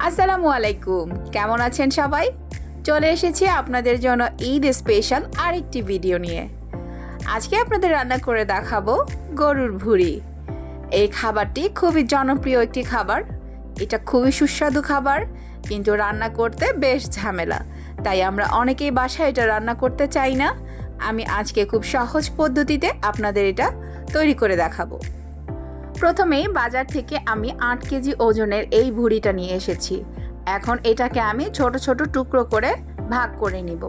আসসালামু আলাইকুম, কেমন আছেন সবাই? চলে এসেছি আপনাদের জন্য ঈদ স্পেশাল আরেকটি ভিডিও নিয়ে। আজকে আপনাদের রান্না করে দেখাবো গরুর ভুঁড়ি। এই খাবারটি খুবই জনপ্রিয় একটি খাবার। এটা খুবই সুস্বাদু খাবার, কিন্তু রান্না করতে বেশ ঝামেলা। তাই আমরা অনেকেই বাসায় এটা রান্না করতে চাই না। আমি আজকে খুব সহজ পদ্ধতিতে আপনাদের এটা তৈরি করে দেখাবো। প্রথমেই বাজার থেকে আমি 8 কেজি ওজনের এই ভুঁড়িটা নিয়ে এসেছি। এখন এটাকে আমি ছোট ছোট টুকরো করে ভাগ করে নিব।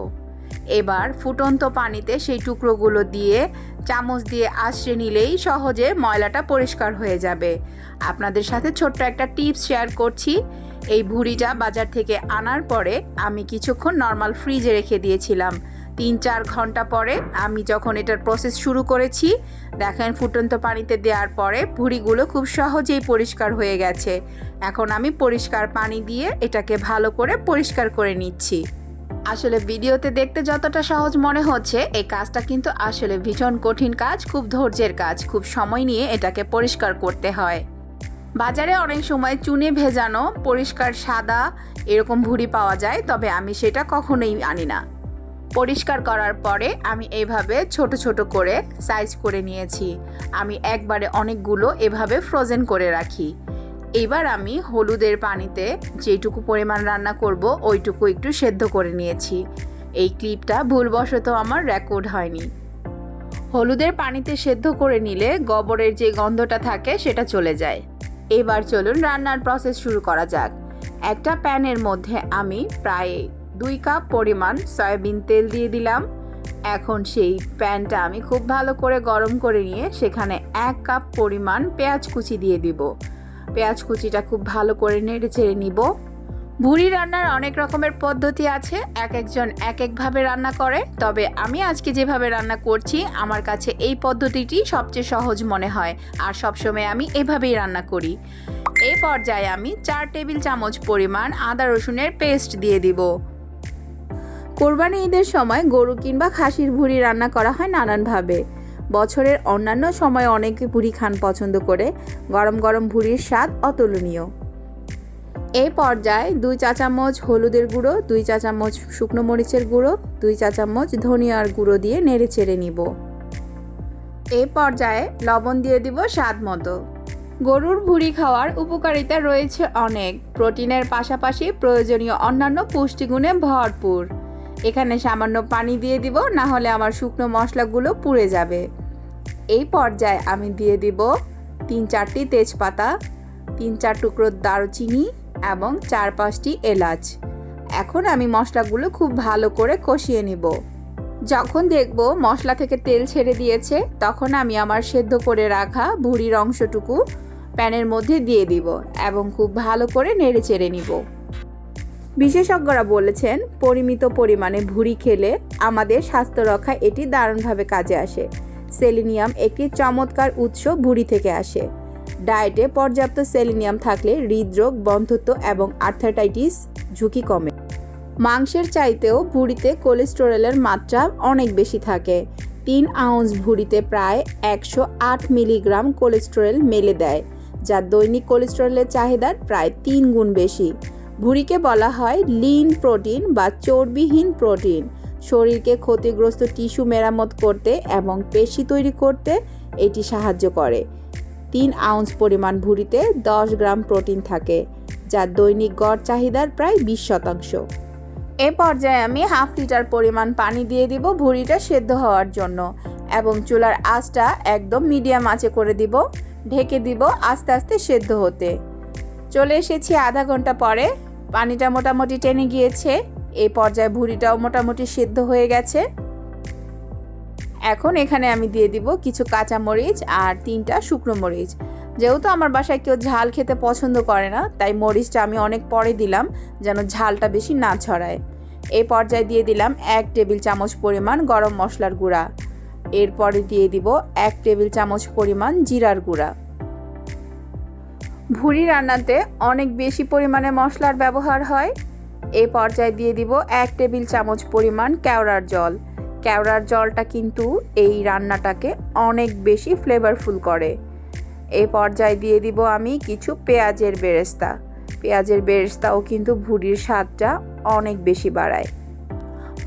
এবার ফুটন্ত পানিতে সেই টুকরোগুলো দিয়ে চামচ দিয়ে আঁচড়ে নিলেই সহজে ময়লাটা পরিষ্কার হয়ে যাবে। আপনাদের সাথে ছোট্ট একটা টিপস শেয়ার করছি। এই ভুঁড়িটা বাজার থেকে আনার পরে আমি কিছুক্ষণ নর্মাল ফ্রিজে রেখে দিয়েছিলাম। 3-4 ঘন্টা পরে আমি যখন এটার প্রসেস শুরু করেছি, দেখেন ফুটন্ত পানিতে দেওয়ার পরে ভুঁড়িগুলো খুব সহজেই পরিষ্কার হয়ে গেছে। এখন আমি পরিষ্কার পানি দিয়ে এটাকে ভালো করে পরিষ্কার করে নিচ্ছি। আসলে ভিডিওতে দেখতে যতটা সহজ মনে হচ্ছে, এই কাজটা কিন্তু আসলে ভীষণ কঠিন কাজ, খুব ধৈর্যের কাজ, খুব সময় নিয়ে এটাকে পরিষ্কার করতে হয়। বাজারে অনেক সময় চুনে ভেজানো পরিষ্কার সাদা এরকম ভুঁড়ি পাওয়া যায়, তবে আমি সেটা কখনোই আনি না। পরিষ্কার করার পরে আমি এইভাবে ছোট ছোট করে সাইজ করে নিয়েছি। আমি একবারে অনেকগুলো এভাবে ফ্রোজেন করে রাখি। এবার আমি হলুদের পানিতে যেটুকু পরিমাণ রান্না করব ওইটুকু একটু সেদ্ধ করে নিয়েছি। এই ক্লিপটা ভুলবশত আমার রেকর্ড হয়নি। হলুদের পানিতে সেদ্ধ করে নিলে গোবরের যে গন্ধটা থাকে সেটা চলে যায়। এবার চলুন রান্নার প্রসেস শুরু করা যাক। একটা প্যানের মধ্যে আমি প্রায় 2 কাপ পরিমাণ সয়াবিন তেল দিয়ে দিলাম। এখন সেই প্যানটা আমি খুব ভালো করে গরম করে নিয়ে সেখানে 1 কাপ পরিমাণ পেঁয়াজ কুচি দিয়ে দিব। পেঁয়াজ কুচিটা খুব ভালো করে নেড়ে চেড়ে নিব। ভুঁড়ি রান্নার অনেক রকমের পদ্ধতি আছে, এক একজন এক একভাবে রান্না করে, তবে আমি আজকে যেভাবে রান্না করছি আমার কাছে এই পদ্ধতিটি সবচেয়ে সহজ মনে হয়, আর সবসময় আমি এভাবেই রান্না করি। এই পর্যায়ে আমি 4 টেবিল চামচ পরিমাণ আদা রসুনের পেস্ট দিয়ে দিব। কোরবানি ঈদের সময় গরু কিংবা খাসির ভুঁড়ি রান্না করা হয় নানানভাবে। বছরের অন্যান্য সময় অনেকে ভুঁড়ি খান পছন্দ করে। গরম গরম ভুঁড়ির স্বাদ অতুলনীয়। এই পর্যায়ে 2 চা চামচ হলুদের গুঁড়ো, 2 চা চামচ শুকনো মরিচের গুঁড়ো, 2 চা চামচ ধনিয়ার গুঁড়ো দিয়ে নেড়ে চেড়ে নিব। এই পর্যায়ে লবণ দিয়ে দিব স্বাদ মতো। গরুর ভুঁড়ি খাওয়ার উপকারিতা রয়েছে অনেক। প্রোটিনের পাশাপাশি প্রয়োজনীয় অন্যান্য পুষ্টিগুণে ভরপুর। এখানে সামান্য পানি দিয়ে দিব, না হলে আমার শুকনো মশলাগুলো পুড়ে যাবে। এই পর্যায়ে আমি দিয়ে দিব 3-4টি তেজপাতা, 3-4 টুকরো দারুচিনি এবং 4-5টি এলাচ। এখন আমি মশলাগুলো খুব ভালো করে কষিয়ে নিব। যখন দেখব মশলা থেকে তেল ছেড়ে দিয়েছে, তখন আমি আমার সেদ্ধ করে রাখা ভুঁড়ির অংশটুকু প্যানের মধ্যে দিয়ে দিব এবং খুব ভালো করে নেড়ে চেড়ে নিব। বিশেষজ্ঞরা বলেছেন পরিমিত পরিমাণে ভুঁড়ি খেলে আমাদের স্বাস্থ্য রক্ষায় এটি দারুণভাবে কাজে আসে। সেলিনিয়াম একটি চমৎকার উৎস ভুঁড়ি থেকে আসে। ডায়েটে পর্যাপ্ত সেলিনিয়াম থাকলে হৃদরোগ, বন্ধ্যাত্ব এবং আর্থ্রাইটিস ঝুঁকি কমে। মাংসের চাইতেও ভুঁড়িতে কোলেস্টেরলের মাত্রা অনেক বেশি থাকে। 3 আউন্স ভুঁড়িতে প্রায় 108 মিলিগ্রাম কোলেস্টেরল মেলে দেয়, যা দৈনিক কোলেস্টেরলের চাহিদার প্রায় 3 গুণ বেশি। ভুঁড়িকে বলা হয় লিন প্রোটিন বা চর্বিহীন প্রোটিন। শরীরকে ক্ষতিগ্রস্ত টিস্যু মেরামত করতে এবং পেশি তৈরি করতে এটি সাহায্য করে। 3 আউন্স পরিমাণ ভুঁড়িতে 10 গ্রাম প্রোটিন থাকে, যা দৈনিক গড় চাহিদার প্রায় 20%। এ পর্যায়ে আমি 1/2 লিটার পরিমাণ পানি দিয়ে দিব ভুঁড়িটা সেদ্ধ হওয়ার জন্য, এবং চুলার আঁচটা একদম মিডিয়াম আঁচে করে দিব। ঢেকে দিব আস্তে আস্তে সেদ্ধ হতে। চলে এসেছি আধা ঘন্টা পরে। পানিটা মোটামুটি টেনে গিয়েছে। এই পর্যায়ে ভুঁড়িটাও মোটামুটি সেদ্ধ হয়ে গেছে। এখন এখানে আমি দিয়ে দিব কিছু কাঁচা মরিচ আর 3টা শুকনো মরিচ। যেহেতু আমার বাসায় কেউ ঝাল খেতে পছন্দ করে না, তাই মরিচটা আমি অনেক পরে দিলাম যেন ঝালটা বেশি না ছড়ায়। এই পর্যায়ে দিয়ে দিলাম 1 টেবিল চামচ পরিমাণ গরম মশলার গুঁড়া। এরপরে দিয়ে দিব 1 টেবিল চামচ পরিমাণ জিরার গুঁড়া। ভুঁড়ি রান্নাতে অনেক বেশি পরিমাণে মশলার ব্যবহার হয়। এই পর্যায়ে দিয়ে দিব 1 টেবিল চামচ পরিমাণ কেওড়ার জল। কেওড়ার জলটা কিন্তু এই রান্নাটাকে অনেক বেশি ফ্লেভারফুল করে। এই পর্যায়ে দিয়ে দিব আমি কিছু পেঁয়াজের বেরেস্তা। পেঁয়াজের বেরেস্তাও কিন্তু ভুঁড়ির স্বাদটা অনেক বেশি বাড়ায়।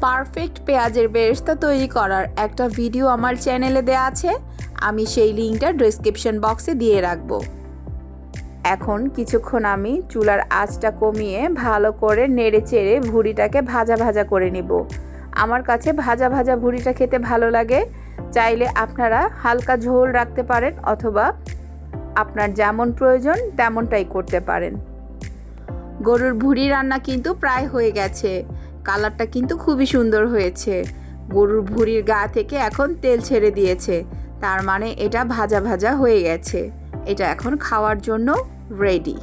পারফেক্ট পেঁয়াজের বেরেস্তা তৈরি করার একটা ভিডিও আমার চ্যানেলে দেওয়া আছে, আমি সেই লিঙ্কটা ডেসক্রিপশন বক্সে দিয়ে রাখবো। এখন কিছুক্ষণ আমি চুলার আঁচটা কমিয়ে ভালো করে নেড়ে চেড়ে ভুঁড়িটাকে ভাজা ভাজা করে নিব। আমার কাছে ভাজা ভাজা ভুঁড়িটা খেতে ভালো লাগে। চাইলে আপনারা হালকা ঝোল রাখতে পারেন অথবা আপনার যেমন প্রয়োজন তেমনটাই করতে পারেন। গরুর ভুঁড়ি রান্না কিন্তু প্রায় হয়ে গেছে। কালারটা কিন্তু খুবই সুন্দর হয়েছে। গরুর ভুঁড়ির গা থেকে এখন তেল ছেড়ে দিয়েছে, তার মানে এটা ভাজা ভাজা হয়ে গেছে। এটা এখন খাওয়ার জন্য রেডি।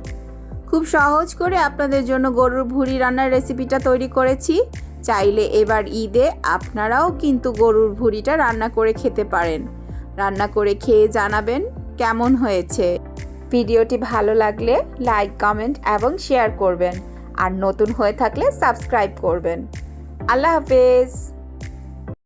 খুব সহজ করে আপনাদের জন্য গরুর ভুঁড়ি রান্নার রেসিপিটা তৈরি করেছি। চাইলে এবার ঈদে আপনারাও কিন্তু গরুর ভুঁড়িটা রান্না করে খেতে পারেন। রান্না করে খেয়ে জানাবেন কেমন হয়েছে। ভিডিওটি ভালো লাগলে লাইক, কমেন্ট এবং শেয়ার করবেন। আর নতুন হয়ে থাকলে সাবস্ক্রাইব করবেন। আল্লাহ হাফেজ।